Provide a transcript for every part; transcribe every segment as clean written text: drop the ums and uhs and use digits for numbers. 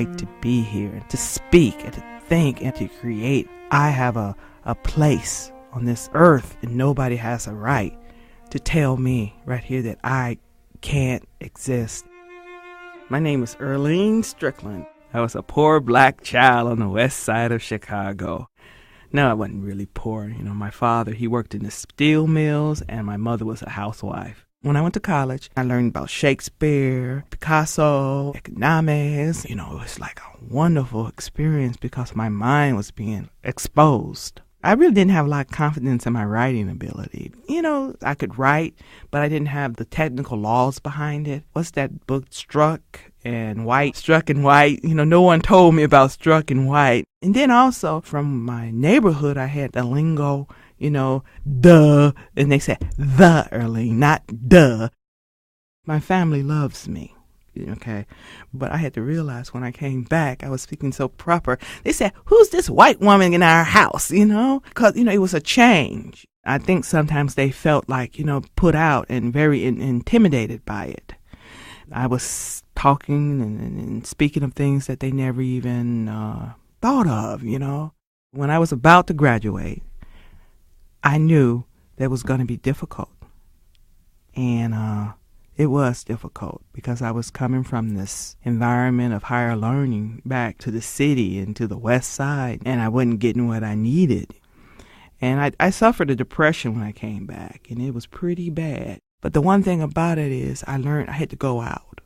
right to be here, to speak and to think and to create. I have a place on this earth, and nobody has a right to tell me right here that I can't exist. My name is Earlene Strickland. I was a poor black child on the west side of Chicago. No, I wasn't really poor. My father, he worked in the steel mills, and my mother was a housewife. When I went to college, I learned about Shakespeare, Picasso, economics. It was like a wonderful experience because my mind was being exposed. I really didn't have a lot of confidence in my writing ability. I could write, but I didn't have the technical laws behind it. What's that book, Struck and White? Struck and White. No one told me about Struck and White. And then also from my neighborhood, I had the lingo, duh. And they said the Earlene, not duh. My family loves me. Okay, but I had to realize when I came back, I was speaking so proper. They said, "Who's this white woman in our house?" Because it was a change. I think sometimes they felt like put out and very intimidated by it. I was talking and speaking of things that they never even thought of. When I was about to graduate, I knew that was going to be difficult, and it was difficult because I was coming from this environment of higher learning back to the city and to the west side, and I wasn't getting what I needed. And I suffered a depression when I came back, and it was pretty bad. But the one thing about it is I learned I had to go out.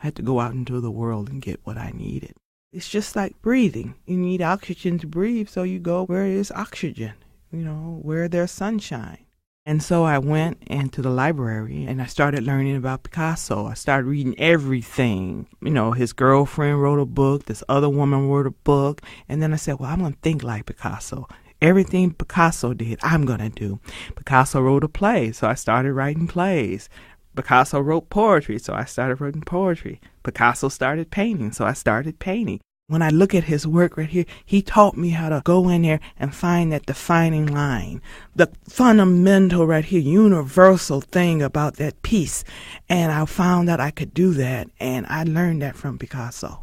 I had to go out into the world and get what I needed. It's just like breathing. You need oxygen to breathe, so you go where there's oxygen, where there's sunshine. And so I went into the library and I started learning about Picasso. I started reading everything. His girlfriend wrote a book. This other woman wrote a book. And then I said, well, I'm going to think like Picasso. Everything Picasso did, I'm going to do. Picasso wrote a play, so I started writing plays. Picasso wrote poetry, so I started writing poetry. Picasso started painting, so I started painting. When I look at his work right here, he taught me how to go in there and find that defining line, the fundamental right here, universal thing about that piece. And I found that I could do that, and I learned that from Picasso.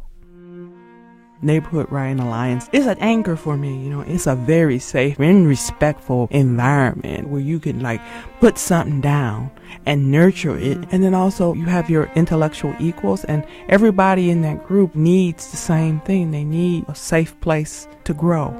Neighborhood Writing Alliance is an anchor for me. It's a very safe and respectful environment where you can put something down and nurture it. And then also you have your intellectual equals, and everybody in that group needs the same thing. They need a safe place to grow.